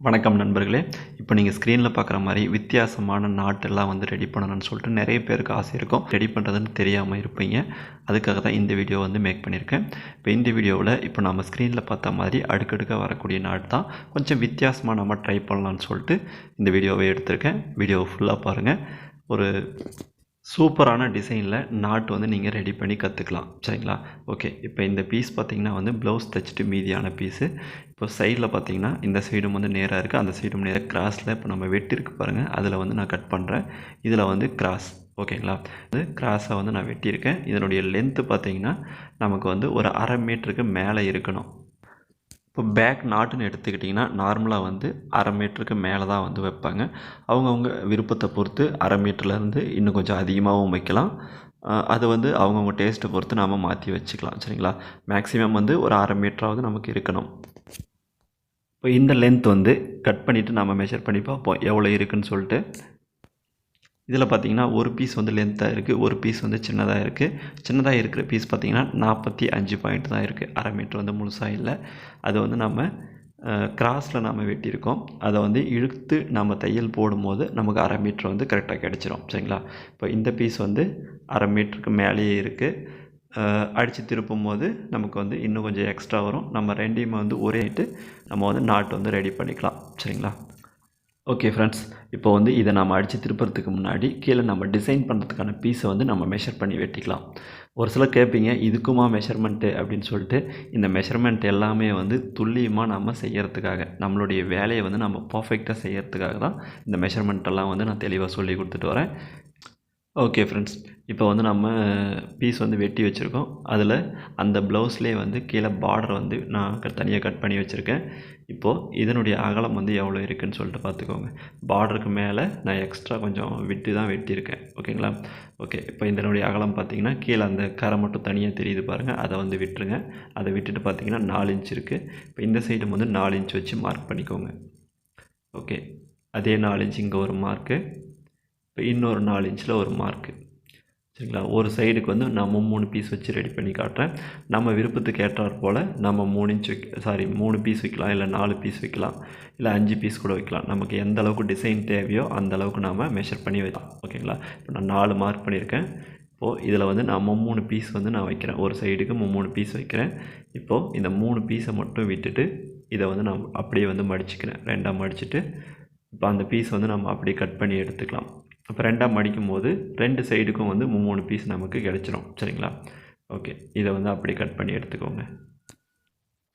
வணக்கம் நண்பர்களே. இப்போ நீங்கள் ஸ்க்ரீனில் பார்க்குற மாதிரி வித்தியாசமான நாட்டெல்லாம் ரெடி பண்ணணும்னு சொல்லிட்டு நிறைய பேருக்கு ஆசை இருக்கும். ரெடி பண்ணுறதுன்னு தெரியாமல் இருப்பீங்க. அதுக்காக தான் இந்த வீடியோ மேக் பண்ணியிருக்கேன். இப்போ இந்த வீடியோவில் இப்போ நம்ம ஸ்க்ரீனில் பார்த்த மாதிரி அடுக்கடுக்காக வரக்கூடிய நாட் தான் கொஞ்சம் வித்தியாசமாக நம்ம ட்ரை பண்ணலான்னு சொல்லிட்டு இந்த வீடியோவை எடுத்திருக்கேன். வீடியோவை ஃபுல்லாக பாருங்கள். ஒரு சூப்பரான டிசைனில் நாட் நீங்கள் ரெடி பண்ணி கற்றுக்கலாம். சரிங்களா? ஓகே. இப்போ இந்த பீஸ் பார்த்திங்கன்னா ப்ளவுஸ் தைச்சிட்டு மீதியான பீஸு. இப்போ சைடில் பார்த்திங்கன்னா இந்த சைடும் நேராக இருக்குது, அந்த சைடும் நேராக கிராஸில் இப்போ நம்ம வெட்டிருக்கு பாருங்கள், அதில் நான் கட் பண்ணுறேன். இதில் கிராஸ். ஓகேங்களா? கிராஸை நான் வெட்டியிருக்கேன். இதனுடைய லென்த்து பார்த்திங்கன்னா நமக்கு ஒரு 1/2 மீட்டருக்கு மேலே இருக்கணும். இப்போ பேக் நாட்டுன்னு எடுத்துக்கிட்டிங்கன்னா நார்மலாக 1/2 மீட்டருக்கு மேலே தான் வைப்பாங்க. அவங்கவுங்க விருப்பத்தை பொறுத்து 1/2 மீட்டர்லேருந்து இன்னும் கொஞ்சம் அதிகமாகவும் வைக்கலாம். அது அவங்கவுங்க டேஸ்ட்டை பொறுத்து நாம் மாற்றி வச்சுக்கலாம். சரிங்களா? மேக்ஸிமம் ஒரு 1/2 மீட்டராவது நமக்கு இருக்கணும். இப்போ இந்த லென்த் கட் பண்ணிவிட்டு நம்ம மெஷர் பண்ணி பார்ப்போம் எவ்வளோ இருக்குதுன்னு சொல்லிட்டு. இதில் பார்த்திங்கன்னா ஒரு பீஸ் லென்த்தாக இருக்குது, ஒரு பீஸ் சின்னதாக இருக்குது. சின்னதாக இருக்கிற பீஸ் பார்த்திங்கன்னா 45 பாயிண்ட் தான் இருக்குது. 1/2 மீட்டர் முழுசாக இல்லை. அது நம்ம கிராஸில் நாம் வெட்டியிருக்கோம். அதை இழுத்து நம்ம தையல் போடும்போது நமக்கு 1/2 மீட்டர் கரெக்டாக கிடச்சிரும். சரிங்களா? இப்போ இந்த பீஸ் 1/2 மீட்டருக்கு மேலேயே இருக்குது. அடித்து திருப்பும் போது நமக்கு இன்னும் கொஞ்சம் எக்ஸ்ட்ரா வரும். நம்ம ரெண்டையுமே ஒரே நம்ம நாட் ரெடி பண்ணிக்கலாம். சரிங்களா? ஓகே ஃப்ரெண்ட்ஸ், இப்போ இதை நம்ம அடித்து திருப்புறதுக்கு முன்னாடி கீழே நம்ம டிசைன் பண்ணுறதுக்கான பீஸை நம்ம மெஷர் பண்ணி வெட்டிக்கலாம். ஒரு சிலர் கேட்பீங்க, இதுக்குமா மெஷர்மெண்ட்டு அப்படின்னு சொல்லிட்டு. இந்த மெஷர்மெண்ட் எல்லாமே துல்லியமாக நம்ம செய்கிறதுக்காக, நம்மளுடைய வேலையை நம்ம பர்ஃபெக்டாக செய்கிறதுக்காக தான் இந்த மெஷர்மெண்ட்டெல்லாம் நான் தெளிவாக சொல்லி கொடுத்துட்டு வரேன். ஓகே ஃப்ரெண்ட்ஸ், இப்போ நம்ம பீஸ் வெட்டி வச்சுருக்கோம். அதில் அந்த ப்ளவுஸ்லேயே கீழே பார்டர் நான் தனியாக கட் பண்ணி வச்சுருக்கேன். இப்போது இதனுடைய அகலம் எவ்வளோ இருக்குதுன்னு சொல்லிட்டு பார்த்துக்கோங்க. பார்டருக்கு மேலே நான் எக்ஸ்ட்ரா கொஞ்சம் விட்டு தான் வெட்டியிருக்கேன். ஓகேங்களா? ஓகே. இப்போ இதனுடைய அகலம் பார்த்திங்கன்னா கீழே அந்த கரை மட்டும் தனியாக தெரியுது பாருங்கள், அதை விட்டுருங்க. அதை விட்டுட்டு பார்த்திங்கன்னா 4 இன்ச் இருக்குது. இப்போ இந்த சைடு 4 இன்ச் வச்சு மார்க் பண்ணிக்கோங்க. ஓகே. அதே 4 இன்ச் இங்கே ஒரு மார்க்கு. இப்போ இன்னொரு 4 இன்ச்சில் ஒரு மார்க்கு. சரிங்களா? ஒரு சைடுக்கு நம்ம 3 பீஸ் வச்சு ரெடி பண்ணி காட்டுறேன். நம்ம விருப்பத்துக்கு ஏற்றாற் போல் நம்ம 3 பீஸ் வைக்கலாம், இல்லை 4 பீஸ் வைக்கலாம், இல்லை 5 பீஸ் கூட வைக்கலாம். நமக்கு எந்த அளவுக்கு டிசைன் தேவையோ அந்த அளவுக்கு நாம் மெஷர் பண்ணி வைக்கலாம். ஓகேங்களா? இப்போ நான் 4 மார்க் பண்ணியிருக்கேன். இப்போது இதில் நான் 3 பீஸ் நான் வைக்கிறேன். ஒரு சைடுக்கு 3 பீஸ் வைக்கிறேன். இப்போது இந்த 3 பீஸை மட்டும் விட்டுட்டு இதை நான் அப்படியே மடிச்சுக்கிறேன். 2ஆக மடிச்சுட்டு இப்போ அந்த பீஸ் நம்ம அப்படியே கட் பண்ணி எடுத்துக்கலாம். அப்போ 2ஆக மடிக்கும் போது 2 சைடுக்கும் 3 பீஸ் நமக்கு கிடச்சிரும். சரிங்களா? ஓகே. இதை அப்படியே கட் பண்ணி எடுத்துக்கோங்க.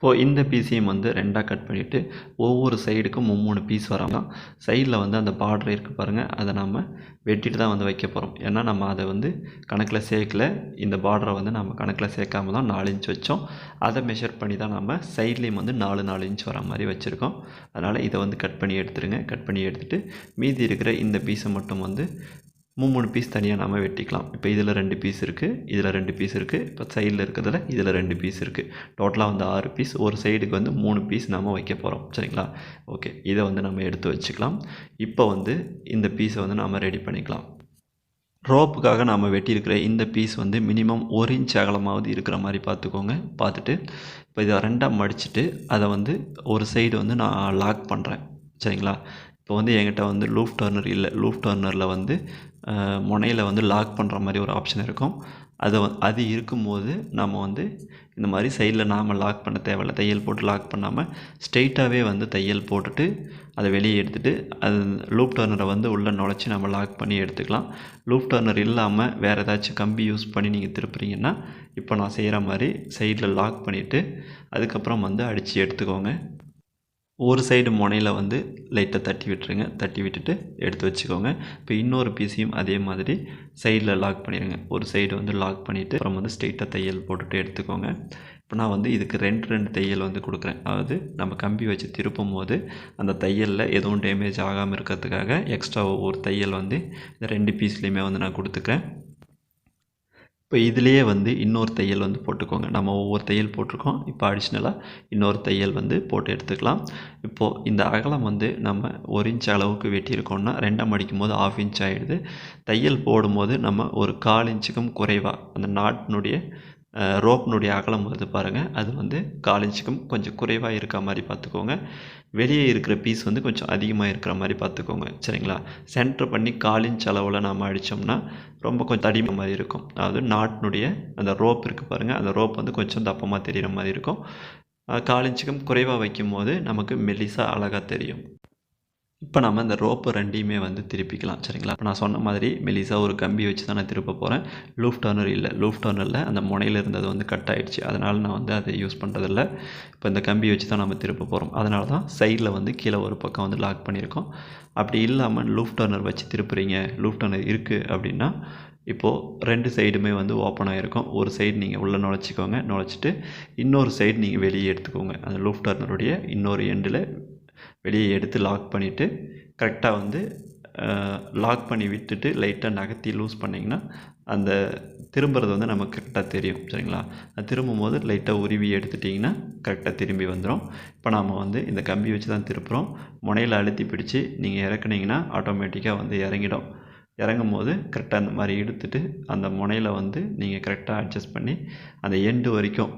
இப்போது இந்த பீஸையும் 2ஆக கட் பண்ணிவிட்டு ஒவ்வொரு சைடுக்கும் 3 பீஸ் வராமல் சைடில் அந்த பார்டர் இருக்குது பாருங்கள், அதை நம்ம வெட்டிட்டு தான் வைக்க போகிறோம். ஏன்னா நம்ம அதை கணக்கில் சேர்க்கல. இந்த பார்டரை நம்ம கணக்கில் சேர்க்காம தான் 4 இன்ச் வச்சோம். அதை மெஷர் பண்ணி தான் நம்ம சைட்லேயும் 4 இன்ச் வர மாதிரி வச்சுருக்கோம். அதனால் இதை கட் பண்ணி எடுத்துருங்க. கட் பண்ணி எடுத்துகிட்டு மீதி இருக்கிற இந்த பீஸை மட்டும் 3 பீஸ் தனியாக நாம் வெட்டிக்கலாம். இப்போ இதில் 2 பீஸ் இருக்குது, இதில் 2 பீஸ் இருக்குது. இப்போ சைடில் இருக்கிறதுல இதில் 2 பீஸ் இருக்குது. டோட்டலாக 6 பீஸ். ஒரு சைடுக்கு 3 பீஸ் நம்ம வைக்க போகிறோம். சரிங்களா? ஓகே. இதை நம்ம எடுத்து வச்சுக்கலாம். இப்போ இந்த பீஸை நாம் ரெடி பண்ணிக்கலாம். ரோப்புக்காக நாம் வெட்டியிருக்கிற இந்த பீஸ் மினிமம் 1 இன்ச் அகலமாவது இருக்கிற மாதிரி பார்த்துக்கோங்க. பார்த்துட்டு இப்போ இதை 2ஆக மடிச்சுட்டு அதை ஒரு சைடு நான் லாக் பண்ணுறேன். சரிங்களா? இப்போ என்கிட்ட லூப் டர்னர் இல்லை. லூப் டர்னரில் முனையில் லாக் பண்ணுற மாதிரி ஒரு ஆப்ஷன் இருக்கும். அது இருக்கும்போது நம்ம இந்த மாதிரி சைடில் நாம் லாக் பண்ண தேவையில்லை. தையல் போட்டு லாக் பண்ணாமல் ஸ்ட்ரெயிட்டாகவே தையல் போட்டுட்டு அதை வெளியே எடுத்துகிட்டு அது லூப் டர்னரை உள்ளே நுழைச்சி நம்ம லாக் பண்ணி எடுத்துக்கலாம். லூப் டர்னர் இல்லாமல் வேறு ஏதாச்சும் கம்பி யூஸ் பண்ணி நீங்கள் திருப்புறீங்கன்னா இப்போ நான் செய்கிற மாதிரி சைடில் லாக் பண்ணிவிட்டு அதுக்கப்புறம் அடித்து எடுத்துக்கோங்க. ஒரு சைடு முனையில் லைட்டாக தட்டி விட்டுருங்க. தட்டி விட்டுட்டு எடுத்து வச்சுக்கோங்க. இப்போ இன்னொரு பீஸையும் அதே மாதிரி சைடில் லாக் பண்ணிடுங்க. ஒரு சைடு லாக் பண்ணிவிட்டு அப்புறம் ஸ்ட்ரெயிட்டாக தையல் போட்டுட்டு எடுத்துக்கோங்க. இப்போ நான் இதுக்கு 2 தையல் கொடுக்குறேன். அதாவது நம்ம கம்பி வச்சு திருப்பும் போது அந்த தையலில் எதுவும் டேமேஜ் ஆகாமல் இருக்கிறதுக்காக எக்ஸ்ட்ரா ஒரு தையல் இந்த 2 பீஸ்லேயுமே நான் கொடுத்துக்கிறேன். இப்போ இதிலேயே இன்னொரு தையல் போட்டுக்கோங்க. நம்ம ஒவ்வொரு தையல் போட்டிருக்கோம். இப்போ அடிஷ்னலாக இன்னொரு தையல் போட்டு எடுத்துக்கலாம். இப்போது இந்த அகலம் நம்ம 1 இன்ச் அளவுக்கு வெட்டியிருக்கோம்னா 2ஆக மடிக்கும் போது 1/2 இன்ச் ஆகிடுது. தையல் போடும்போது நம்ம ஒரு 1/4 இன்ச்சுக்கும் குறைவாக அந்த நாட்டினுடைய ரோப்னுடைய அகலம் வருது பாருங்கள், அது வந்து 4 இன்ச்சுக்கும் கொஞ்சம் குறைவாக இருக்க மாதிரி பார்த்துக்கோங்க. வெளியே இருக்கிற பீஸ் வந்து கொஞ்சம் அதிகமாக இருக்கிற மாதிரி பார்த்துக்கோங்க. சரிங்களா? சென்டர் பண்ணி 4 இன்ச் அளவில் நாம் அடித்தோம்னா ரொம்ப கொஞ்சம் தடிம மாதிரி இருக்கும். அதாவது நாட்டினுடைய அந்த ரோப் இருக்குது பாருங்கள், அந்த ரோப் வந்து கொஞ்சம் தப்பமாக தெரிகிற மாதிரி இருக்கும். 4 இன்ச்சுக்கும் குறைவாக வைக்கும்போது நமக்கு மெல்லிசாக அழகாக தெரியும். இப்போ நம்ம இந்த ரோப்பு ரெண்டையுமே வந்து திருப்பிக்கலாம். சரிங்களா? இப்போ நான் சொன்ன மாதிரி மெல்லிசா ஒரு கம்பி வச்சு தான் நான் திருப்ப போகிறேன். லூஃப் டர்னர் இல்லை. லூஃப் டர்னரில் அந்த முனையில் இருந்தது வந்து கட் ஆகிடுச்சு. அதனால் நான் வந்து அதை யூஸ் பண்ணுறதில்ல. இப்போ இந்த கம்பி வச்சு தான் நம்ம திருப்ப போகிறோம். அதனால தான் சைடில் வந்து கீழே ஒரு பக்கம் வந்து லாக் பண்ணியிருக்கோம். அப்படி இல்லாமல் லூஃப் டர்னர் வச்சு திருப்புறீங்க, லூஃப் டர்னர் இருக்குது அப்படின்னா இப்போது 2 சைடுமே வந்து ஓப்பன் ஆகிருக்கும். ஒரு சைடு நீங்கள் உள்ளே நுழைச்சிக்கோங்க, நுழைச்சிட்டு இன்னொரு சைடு நீங்கள் வெளியே எடுத்துக்கோங்க. அந்த லூஃப் டர்னருடைய இன்னொரு எண்டில் வெளியே எடுத்து லாக் பண்ணிவிட்டு கரெக்டாக வந்து லாக் பண்ணி விட்டுட்டு லைட்டாக நகர்த்தி லூஸ் பண்ணிங்கன்னா அந்த திரும்புறது வந்து நமக்கு கரெக்டாக தெரியும். சரிங்களா? அது திரும்பும் போது லைட்டாக உருவி எடுத்துட்டிங்கன்னா கரெக்டாக திரும்பி வந்துடும். இப்போ நாம் வந்து இந்த கம்பி வச்சு தான் திருப்புறோம். முனையில் அழுத்தி பிடிச்சி நீங்கள் இறக்குனீங்கன்னா ஆட்டோமேட்டிக்காக வந்து இறங்கிடும். இறங்கும் போது கரெக்டாக அந்த மாதிரி இழுத்துட்டு அந்த முனையில் வந்து நீங்கள் கரெக்டாக அட்ஜஸ்ட் பண்ணி அந்த எண்டு வரைக்கும்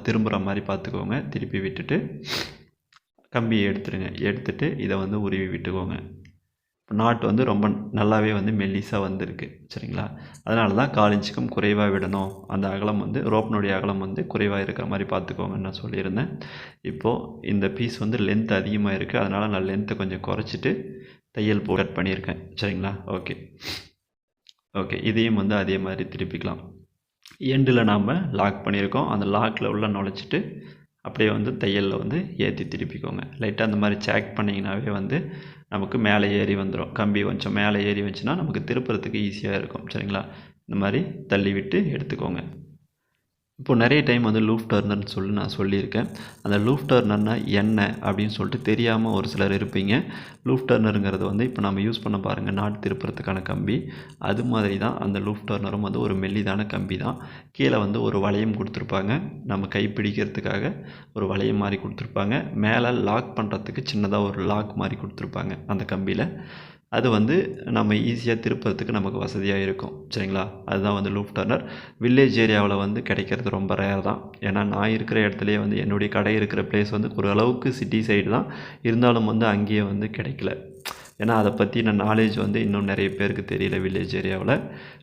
திரும்புகிற மாதிரி பார்த்துக்கோங்க. திருப்பி விட்டுட்டு கம்பியை எடுத்துடுங்க. எடுத்துகிட்டு இதை வந்து உருவி விட்டுக்கோங்க. நாட்டு வந்து ரொம்ப நல்லாவே வந்து மெல்லிஸாக வந்திருக்கு. சரிங்களா? அதனால தான் 4 இன்ச்சுக்கும் குறைவாக விடணும். அந்த அகலம் வந்து ரோப்னுடைய அகலம் வந்து குறைவாக இருக்கிற மாதிரி பார்த்துக்கோங்கன்னு நான் சொல்லியிருந்தேன். இப்போது இந்த பீஸ் வந்து லென்த் அதிகமாக இருக்குது. அதனால் நான் லென்த்தை கொஞ்சம் குறைச்சிட்டு தையல் போட்டு கட் பண்ணியிருக்கேன். சரிங்களா? ஓகே இதையும் வந்து அதே மாதிரி திருப்பிக்கலாம். எண்டில் நாம் லாக் பண்ணியிருக்கோம். அந்த லாக்கில் உள்ள நுழைச்சிட்டு அப்படியே வந்து தையலில் வந்து ஏற்றி திருப்பிக்கோங்க. லைட்டாக அந்த மாதிரி சேக் பண்ணிங்கனாவே வந்து நமக்கு மேலே ஏறி வந்துடும். கம்பி கொஞ்சம் மேலே ஏறி வந்துச்சுன்னா நமக்கு திருப்புறதுக்கு ஈஸியாக இருக்கும். சரிங்களா? இந்த மாதிரி தள்ளி விட்டு எடுத்துக்கோங்க. இப்போது நிறைய டைம் வந்து லூஃப் டர்னர்னு சொல்லி நான் சொல்லியிருக்கேன். அந்த லூஃப் டர்னர்னால் என்ன அப்படின்னு சொல்லிட்டு தெரியாமல் ஒரு சிலர் இருப்பீங்க. லூஃப் டர்னருங்கிறது வந்து இப்போ நம்ம யூஸ் பண்ண பாருங்கள், நாட்டு திருப்புறத்துக்கான கம்பி. அது மாதிரி தான் அந்த லூஃப் டர்னரும் வந்து ஒரு மெல்லிதான கம்பி தான். கீழே வந்து ஒரு வளையம் கொடுத்துருப்பாங்க. நம்ம கை பிடிக்கிறதுக்காக ஒரு வளையம் மாதிரி கொடுத்துருப்பாங்க. மேலே லாக் பண்ணுறதுக்கு சின்னதாக ஒரு லாக் மாதிரி கொடுத்துருப்பாங்க அந்த கம்பியில். அது வந்து நம்ம ஈஸியாக திருப்புறதுக்கு நமக்கு வசதியாக இருக்கும். சரிங்களா? அதுதான் வந்து லூஃப் டர்னர். வில்லேஜ் ஏரியாவில் வந்து கிடைக்கிறது ரொம்ப ரேர் தான். ஏன்னா நான் இருக்கிற இடத்துலையே வந்து என்னுடைய கடை இருக்கிற பிளேஸ் வந்து ஒரு அளவுக்கு சிட்டி சைடு தான். இருந்தாலும் வந்து அங்கேயே வந்து கிடைக்கல. ஏன்னா அதை பற்றின நாலேஜ் வந்து இன்னும் நிறைய பேருக்கு தெரியல. வில்லேஜ் ஏரியாவில்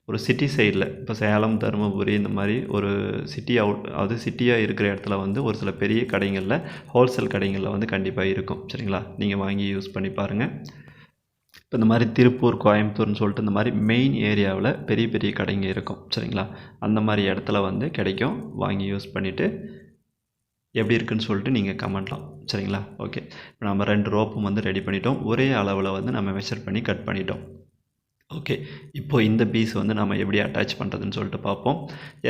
ஒரு சிட்டி சைடில் இப்போ சேலம், தருமபுரி இந்த மாதிரி ஒரு சிட்டி அதாவது சிட்டியாக இருக்கிற இடத்துல வந்து ஒரு சில பெரிய கடைகளில், ஹோல்சேல் கடைகளில் வந்து கண்டிப்பாக இருக்கும். சரிங்களா? நீங்கள் வாங்கி யூஸ் பண்ணி பாருங்கள். இப்போ இந்த மாதிரி திருப்பூர், கோயம்புத்தூர்னு சொல்லிட்டு இந்த மாதிரி மெயின் ஏரியாவில் பெரிய பெரிய கடைங்க இருக்கும். சரிங்களா? அந்த மாதிரி இடத்துல வந்து கிடைக்கும். வாங்கி யூஸ் பண்ணிவிட்டு எப்படி இருக்குன்னு சொல்லிட்டு நீங்கள் கமெண்ட்லாம். சரிங்களா? ஓகே இப்போ நம்ம 2 ரோப்பும் வந்து ரெடி பண்ணிட்டோம். ஒரே அளவில் வந்து நம்ம மெஷர் பண்ணி கட் பண்ணிட்டோம். ஓகே இப்போது இந்த பீஸ் வந்து நம்ம எப்படி அட்டாச் பண்ணுறதுன்னு சொல்லிட்டு பார்ப்போம்.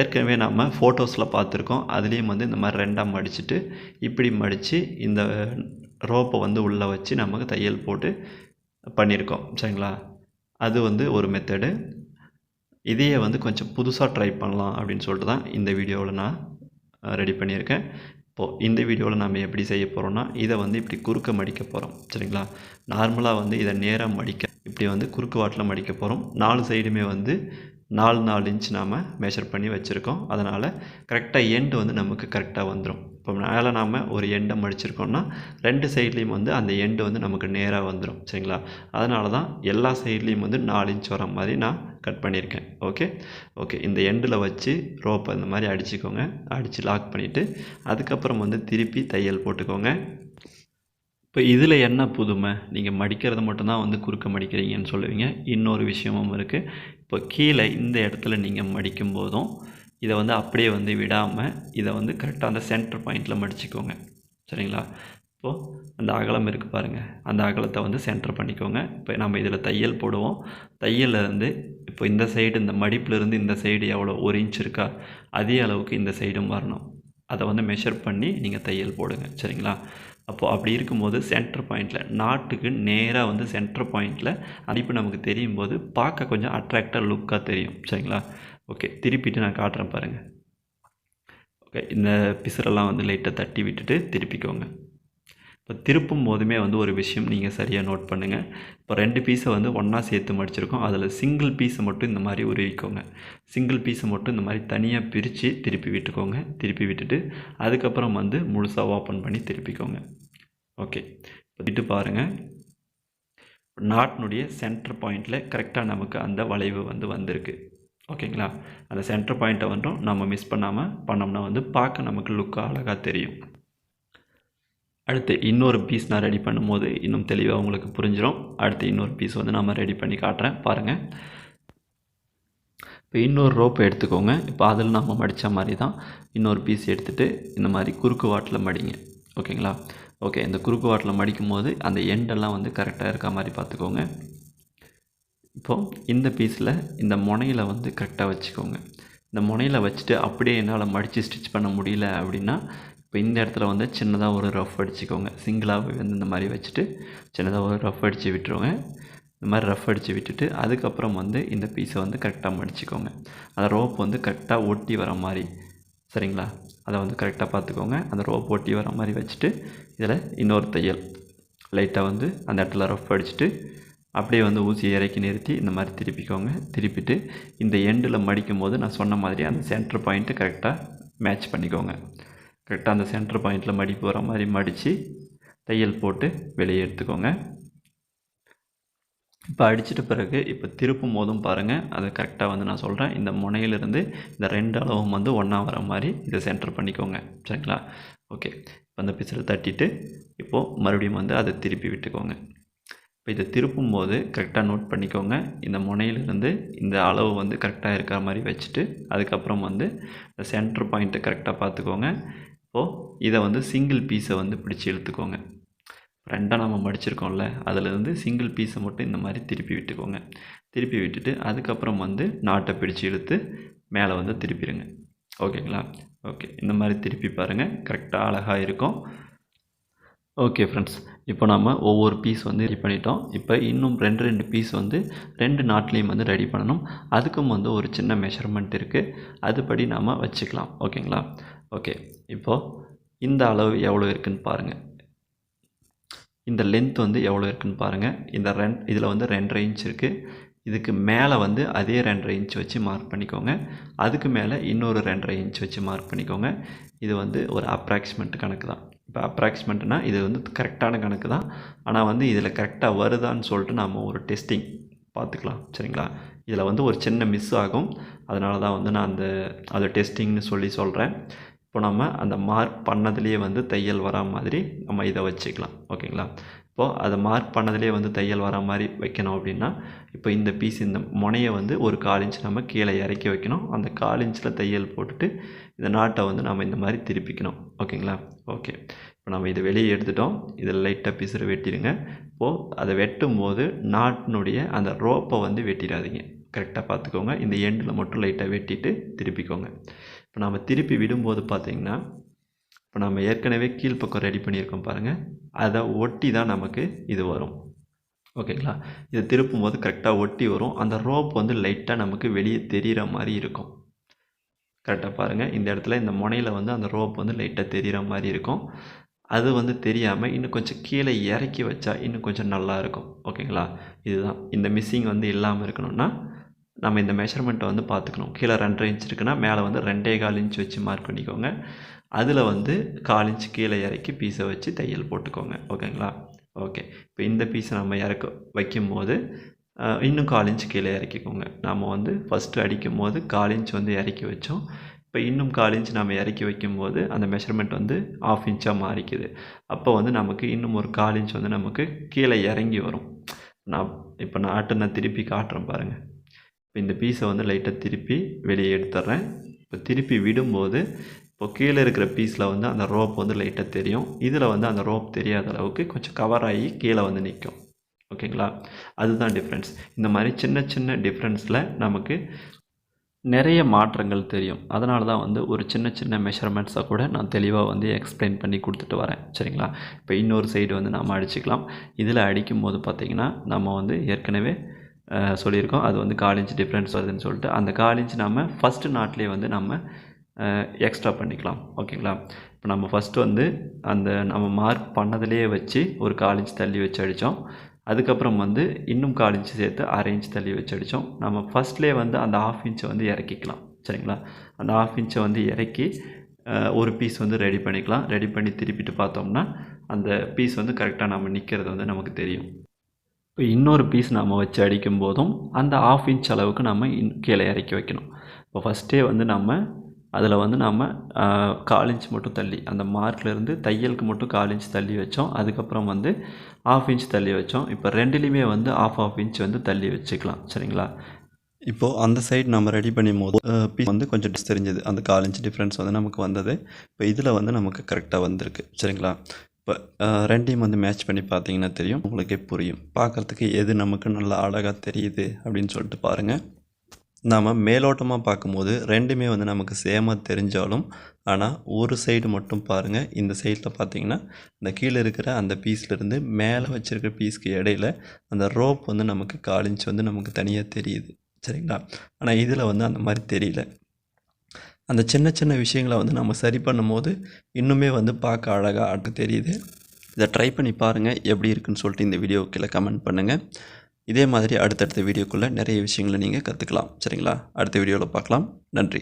ஏற்கனவே நம்ம ஃபோட்டோஸில் பார்த்துருக்கோம். அதுலேயும் வந்து இந்த மாதிரி 2ஆக மடிச்சுட்டு இப்படி மடித்து இந்த ரோப்பை வந்து உள்ளே வச்சு நமக்கு தையல் போட்டு பண்ணியிருக்கோம். சரிங்களா? அது வந்து ஒரு மெத்தடு. இதையே வந்து கொஞ்சம் புதுசாக ட்ரை பண்ணலாம் அப்படின்னு சொல்லிட்டு தான் இந்த வீடியோவில் நான் ரெடி பண்ணியிருக்கேன். இப்போது இந்த வீடியோவில் நம்ம எப்படி செய்ய போகிறோம்னா இதை வந்து இப்படி குறுக்க மடிக்க போகிறோம். சரிங்களா? நார்மலாக வந்து இதை நேராக மடிக்க இப்படி வந்து குறுக்கு வாட்டில் மடிக்க போகிறோம். 4 சைடுமே வந்து 4 இன்ச் நாம் மெஷர் பண்ணி வச்சுருக்கோம். அதனால் கரெக்டாக எண்டு வந்து நமக்கு கரெக்டாக வந்துடும். இப்போ மேலே நாம் ஒரு எண்டை மடிச்சிருக்கோம்னா 2 சைட்லேயும் வந்து அந்த எண்டு வந்து நமக்கு நேராக வந்துடும். சரிங்களா? அதனால தான் எல்லா சைட்லேயும் வந்து 4 இன்ச் வர மாதிரி நான் கட் பண்ணியிருக்கேன். ஓகே இந்த எண்டில் வச்சு ரோப்பை இந்த மாதிரி அடிச்சுக்கோங்க. அடித்து லாக் பண்ணிவிட்டு அதுக்கப்புறம் வந்து திருப்பி தையல் போட்டுக்கோங்க. இப்போ இதில் என்ன புதுமை, நீங்கள் மடிக்கிறது மட்டும்தான் வந்து குறுக்க மடிக்கிறீங்கன்னு சொல்லுவீங்க. இன்னொரு விஷயமும் இருக்குது. இப்போ கீழே இந்த இடத்துல நீங்கள் மடிக்கும் போதும் இதை வந்து அப்படியே வந்து விடாமல் இதை வந்து கரெக்டாக அந்த சென்டர் பாயிண்டில் மடிச்சுக்கோங்க. சரிங்களா? இப்போது அந்த அகலம் இருக்குது பாருங்கள், அந்த அகலத்தை வந்து சென்டர் பண்ணிக்கோங்க. இப்போ நம்ம இதில் தையல் போடுவோம். தையல்லேருந்து இப்போ இந்த சைடு, இந்த மடிப்புலேருந்து இந்த சைடு எவ்வளோ 1 இன்ச் இருக்கா, அதே அளவுக்கு இந்த சைடும் வரணும். அதை வந்து மெஷர் பண்ணி நீங்கள் தையல் போடுங்க. சரிங்களா? அப்போது அப்படி இருக்கும்போது சென்டர் பாயிண்டில் நாட்டுக்கு நேராக வந்து சென்டர் பாயிண்டில் அடிப்பு நமக்கு தெரியும் போது பார்க்க கொஞ்சம் அட்ராக்டாக லுக்காக தெரியும். சரிங்களா? ஓகே திருப்பிட்டு நான் காட்டுறேன் பாருங்கள். ஓகே இந்த பிசுரெல்லாம் வந்து லைட்டாக தட்டி விட்டுட்டு திருப்பிக்கோங்க. இப்போ திருப்பும் போதுமே வந்து ஒரு விஷயம் நீங்கள் சரியாக நோட் பண்ணுங்கள். இப்போ 2 பீஸை வந்து ஒன்றா சேர்த்து மடிச்சிருக்கோம். அதில் சிங்கிள் பீஸை மட்டும் இந்த மாதிரி உருவிக்கோங்க. சிங்கிள் பீஸை மட்டும் இந்த மாதிரி தனியாக பிரித்து திருப்பி விட்டுக்கோங்க. திருப்பி விட்டுட்டு அதுக்கப்புறம் வந்து முழுசாக ஓப்பன் பண்ணி திருப்பிக்கோங்க. ஓகே, விட்டு பாருங்கள். நாட்டினுடைய சென்டர் பாயிண்டில் கரெக்டாக நமக்கு அந்த வளைவு வந்து வந்திருக்கு. ஓகேங்களா, அந்த சென்டர் பாயிண்ட்டை வந்தும் நம்ம மிஸ் பண்ணாமல் பண்ணோம்னா வந்து பார்க்க நமக்கு லுக்காக அழகாக தெரியும். அடுத்து இன்னொரு பீஸ் நான் ரெடி பண்ணும்போது இன்னும் தெளிவாக உங்களுக்கு புரிஞ்சிடும். அடுத்து இன்னொரு பீஸ் வந்து நம்ம ரெடி பண்ணி காட்டுறேன் பாருங்கள். இப்போ இன்னொரு ரோப்பை எடுத்துக்கோங்க. இப்போ அதில் நம்ம மடித்த மாதிரி தான் இன்னொரு பீஸ் எடுத்துகிட்டு இந்த மாதிரி குறுக்கு வாட்டில் மடிங்க. ஓகேங்களா, ஓகே. இந்த குறுக்கு வாட்டில் மடிக்கும் போது அந்த எண்டெல்லாம் வந்து கரெக்டாக இருக்க மாதிரி பார்த்துக்கோங்க. இப்போது இந்த பீஸில் இந்த முனையில் வந்து கரெக்டாக வச்சுக்கோங்க. இந்த முனையில் வச்சுட்டு அப்படியே என்னால் மடித்து ஸ்டிச் பண்ண முடியல அப்படின்னா இப்போ இந்த இடத்துல வந்து சின்னதாக ஒரு ரஃப் அடிச்சுக்கோங்க. சிங்கிளாக வந்து இந்த மாதிரி வச்சுட்டு சின்னதாக ஒரு ரஃப் அடித்து விட்டுருவோங்க. இந்த மாதிரி ரஃப் அடித்து விட்டுட்டு அதுக்கப்புறம் வந்து இந்த பீஸை வந்து கரெக்டாக மடிச்சுக்கோங்க. அந்த ரோப் வந்து கரெக்டாக ஒட்டி வர மாதிரி, சரிங்களா, அதை வந்து கரெக்டாக பார்த்துக்கோங்க. அந்த ரோப் ஒட்டி வர மாதிரி வச்சுட்டு இதில் இன்னொரு தையல் லைட்டாக வந்து அந்த இடத்துல ரஃப் அடிச்சுட்டு அப்படியே வந்து ஊசியை இறக்கி நிறுத்தி இந்த மாதிரி திருப்பிக்கோங்க. திருப்பிட்டு இந்த எண்டில் மடிக்கும் போது நான் சொன்ன மாதிரி அந்த சென்டர் பாயிண்ட்டு கரெக்டாக மேட்ச் பண்ணிக்கோங்க. கரெக்டாக அந்த சென்டர் பாயிண்டில் மடிப்பு வர மாதிரி மடித்து தையல் போட்டு வெளியே எடுத்துக்கோங்க. இப்போ அடிச்சிட்ட பிறகு இப்போ திருப்பும் போதும் பாருங்கள், அதை கரெக்டாக வந்து நான் சொல்கிறேன். இந்த முனையிலிருந்து இந்த 2 அளவும் வந்து ஒன்றா வர மாதிரி இதை சென்டர் பண்ணிக்கோங்க. சரிங்களா, ஓகே. இப்போ அந்த பீஸில் தட்டிட்டு இப்போது மறுபடியும் வந்து அதை திருப்பி விட்டுக்கோங்க. இப்போ இதை திருப்பும் போது கரெக்டாக நோட் பண்ணிக்கோங்க. இந்த முனையிலிருந்து இந்த அளவு வந்து கரெக்டாக இருக்கிற மாதிரி வச்சுட்டு அதுக்கப்புறம் வந்து இந்த சென்டர் பாயிண்ட்டை கரெக்டாக பார்த்துக்கோங்க. இப்போது இதை வந்து சிங்கிள் பீஸை வந்து பிடிச்சி இழுத்துக்கோங்க. 2 நம்ம மடிச்சிருக்கோம்ல, அதிலேருந்து சிங்கிள் பீஸை மட்டும் இந்த மாதிரி திருப்பி விட்டுக்கோங்க. திருப்பி விட்டுட்டு அதுக்கப்புறம் வந்து நாட்டை பிடிச்சி இழுத்து மேலே வந்து திருப்பிடுங்க. ஓகேங்களா, ஓகே. இந்த மாதிரி திருப்பி பாருங்கள், கரெக்டாக அழகாக இருக்கும். ஓகே ஃப்ரெண்ட்ஸ், இப்போ நம்ம ஒவ்வொரு பீஸ் வந்து ரெடி பண்ணிட்டோம். இப்போ இன்னும் 2 பீஸ் வந்து 2 நாட்லேயும் வந்து ரெடி பண்ணணும். அதுக்கும் வந்து ஒரு சின்ன மெஷர்மெண்ட் இருக்குது, அதுபடி நாம் வச்சுக்கலாம். ஓகேங்களா, ஓகே. இப்போது இந்த அளவு எவ்வளோ இருக்குதுன்னு பாருங்கள். இந்த லென்த் வந்து எவ்வளோ இருக்குதுன்னு பாருங்கள். இதில் வந்து 2.5 இன்ச் இருக்குது. இதுக்கு மேலே வந்து அதே 2.5 இன்ச் வச்சு மார்க் பண்ணிக்கோங்க. அதுக்கு மேலே இன்னொரு 2.5 இன்ச் வச்சு மார்க் பண்ணிக்கோங்க. இது வந்து ஒரு அப்ராக்சிமேட் கணக்கு தான். இப்போ அப்ராக்சிமேட்னா இது வந்து கரெக்டான கணக்கு தான். ஆனால் வந்து இதில் கரெக்டாக வருதான்னு சொல்லிட்டு நாம் ஒரு டெஸ்டிங் பார்த்துக்கலாம். சரிங்களா, இதில் வந்து ஒரு சின்ன மிஸ் ஆகும். அதனால தான் வந்து நான் அதை டெஸ்டிங்னு சொல்கிறேன். இப்போ நம்ம அந்த மார்க் பண்ணதுலேயே வந்து தையல் வரா மாதிரி நம்ம இதை வச்சுக்கலாம். ஓகேங்களா, இப்போது அதை மார்க் பண்ணதுலேயே வந்து தையல் வரா மாதிரி வைக்கணும் அப்படின்னா இப்போ இந்த பீஸ் இந்த முனையை வந்து ஒரு 1/4 இன்ச் நம்ம கீழே இறக்கி வைக்கணும். அந்த 1/4 இன்ச்சில் தையல் போட்டுட்டு இந்த நாட்டை வந்து நம்ம இந்த மாதிரி திருப்பிக்கணும். ஓகேங்களா, ஓகே. இப்போ நம்ம இதை வெளியே எடுத்துட்டோம். இதில் லைட்டாக பீஸரை வெட்டிடுங்க. இப்போது அதை வெட்டும் போது நாட்டினுடைய அந்த ரோப்பை வந்து வெட்டிடாதீங்க. கரெக்டாக பார்த்துக்கோங்க. இந்த எண்டில் மட்டும் லைட்டாக வெட்டிட்டு திருப்பிக்கோங்க. இப்போ நம்ம திருப்பி விடும்போது பார்த்திங்கன்னா இப்போ நம்ம ஏற்கனவே கீழ்ப்பக்கம் ரெடி பண்ணியிருக்கோம் பாருங்கள், அதை ஒட்டி தான் நமக்கு இது வரும். ஓகேங்களா, இதை திருப்பும் போது கரெக்டாக ஒட்டி வரும். அந்த ரோப் வந்து லைட்டாக நமக்கு வெளியே தெரிகிற மாதிரி இருக்கும். கரெக்டாக பாருங்கள், இந்த இடத்துல இந்த முனையில் வந்து அந்த ரோப் வந்து லைட்டாக தெரிகிற மாதிரி இருக்கும். அது வந்து தெரியாமல் இன்னும் கொஞ்சம் கீழே இறக்கி வச்சா இன்னும் கொஞ்சம் நல்லாயிருக்கும். ஓகேங்களா, இதுதான் இந்த மிஸ்ஸிங் வந்து இல்லாமல் இருக்கணும்னா நம்ம இந்த மெஷர்மெண்ட்டை வந்து பார்த்துக்கணும். கீழே 2.5 இன்ச் இருக்குன்னா மேலே வந்து 2.25 இன்ச் வச்சு மார்க் பண்ணிக்கோங்க. அதில் வந்து 1/4 இன்ச் கீழே இறக்கி பீஸை வச்சு தையல் போட்டுக்கோங்க. ஓகேங்களா, ஓகே. இப்போ இந்த பீஸை நம்ம வைக்கும்போது இன்னும் 1/4 இன்ச் கீழே இறக்கிக்கோங்க. நம்ம வந்து ஃபஸ்ட்டு அடிக்கும் போது 1/4 இன்ச் வந்து இறக்கி வச்சோம். இப்போ இன்னும் 1/4 இன்ச் நம்ம இறக்கி வைக்கும்போது அந்த மெஷர்மெண்ட் வந்து 1/2 இன்ச்சாக மாறிக்குது. அப்போ வந்து நமக்கு இன்னும் ஒரு 1/4 இன்ச் வந்து நமக்கு கீழே இறங்கி வரும். இப்போ நான் திருப்பி காட்டுறேன் பாருங்கள். இப்போ இந்த பீஸை வந்து லைட்டாக திருப்பி வெளியே எடுத்துட்றேன். இப்போ திருப்பி விடும்போது இப்போ கீழே இருக்கிற பீஸில் வந்து அந்த ரோப் வந்து லைட்டாக தெரியும். இதில் வந்து அந்த ரோப் தெரியாத அளவுக்கு கொஞ்சம் கவர் ஆகி கீழே வந்து நிற்கும். ஓகேங்களா, அதுதான் டிஃப்ரென்ஸ். இந்த மாதிரி சின்ன சின்ன டிஃப்ரென்ஸில் நமக்கு நிறைய மாற்றங்கள் தெரியும். அதனால தான் வந்து ஒரு சின்ன சின்ன மெஷர்மெண்ட்ஸை கூட நான் தெளிவாக வந்து எக்ஸ்பிளைன் பண்ணி கொடுத்துட்டு வரேன். சரிங்களா, இப்போ இன்னொரு சைடு வந்து நம்ம அடிச்சுக்கலாம். இதில் அடிக்கும்போது பார்த்திங்கன்னா நம்ம வந்து ஏற்கனவே சொல்லியிருக்கோம், அது வந்து 1/4 இன்ச் டிஃப்ரென்ஸ் வருதுன்னு சொல்லிட்டு அந்த 1/4 இன்ச் நம்ம ஃபஸ்ட்டு நாட்லேயே வந்து நம்ம எக்ஸ்ட்ரா பண்ணிக்கலாம். ஓகேங்களா? இப்போ நம்ம ஃபஸ்ட்டு வந்து அந்த நம்ம மார்க் பண்ணதுலேயே வச்சு ஒரு 1/4 இன்ச் தள்ளி வச்சு அடித்தோம். அதுக்கப்புறம் வந்து இன்னும் 1/4 இன்ச் சேர்த்து 1/2 இன்ச் தள்ளி வச்சு அடித்தோம். நம்ம ஃபஸ்ட்லேயே வந்து அந்த 1/2 இன்ச்சை வந்து இறக்கிக்கலாம். சரிங்களா? அந்த 1/2 இன்ச்சை வந்து இறக்கி ஒரு பீஸ் வந்து ரெடி பண்ணிக்கலாம். ரெடி பண்ணி திருப்பிட்டு பார்த்தோம்னா அந்த பீஸ் வந்து கரெக்டாக நம்ம நிற்கிறது வந்து நமக்கு தெரியும். இப்போ இன்னொரு பீஸ் நம்ம வச்சு அடிக்கும் போதும் அந்த 1/2 இன்ச் அளவுக்கு நம்ம கீழே இறக்கி வைக்கணும். இப்போ ஃபஸ்ட்டே வந்து நம்ம அதில் வந்து நம்ம 1/4 இன்ச் மட்டும் தள்ளி அந்த மார்க்லேருந்து தையலுக்கு மட்டும் 1/4 இன்ச் தள்ளி வச்சோம். அதுக்கப்புறம் வந்து 1/2 இன்ச் தள்ளி வச்சோம். இப்போ ரெண்டுலேயுமே வந்து 1/2 இன்ச் வந்து தள்ளி வச்சுக்கலாம். சரிங்களா? இப்போது அந்த சைடு நம்ம ரெடி பண்ணும்போது பீஸ் வந்து கொஞ்சம் தெரிஞ்சது. அந்த 1/4 இன்ச் டிஃப்ரென்ஸ் வந்து நமக்கு வந்தது. இப்போ இதில் வந்து நமக்கு கரெக்டாக வந்திருக்கு. சரிங்களா? இப்போ ரெண்டையும் வந்து மேட்ச் பண்ணி பார்த்தீங்கன்னா தெரியும். உங்களுக்கே புரியும். பார்க்குறதுக்கு எது நமக்கு நல்லா அழகாக தெரியுது அப்படின்னு சொல்லிட்டு பாருங்கள். நாம் மேலோட்டமாக பார்க்கும்போது ரெண்டுமே வந்து நமக்கு சேமாக தெரிஞ்சாலும் ஆனால் ஒரு சைடு மட்டும் பாருங்கள். இந்த சைடில் பார்த்தீங்கன்னா இந்த கீழே இருக்கிற அந்த பீஸ்லேருந்து மேலே வச்சுருக்கிற பீஸ்க்கு இடையில அந்த ரோப் வந்து நமக்கு 1/4 இன்ச் வந்து நமக்கு தனியாக தெரியுது. சரிங்களா? ஆனால் இதில் வந்து அந்த மாதிரி தெரியல. அந்த சின்ன சின்ன விஷயங்களை வந்து நம்ம சரி பண்ணும்போது இன்னுமே வந்து பார்க்க அழகாக தெரியுது. இதை ட்ரை பண்ணி பாருங்கள். எப்படி இருக்குன்னு சொல்லிட்டு இந்த வீடியோ கீழே கமெண்ட் பண்ணுங்கள். இதே மாதிரி அடுத்தடுத்த வீடியோக்குள்ளே நிறைய விஷயங்களை நீங்கள் கற்றுக்கலாம். சரிங்களா? அடுத்த வீடியோவில் பார்க்கலாம். நன்றி.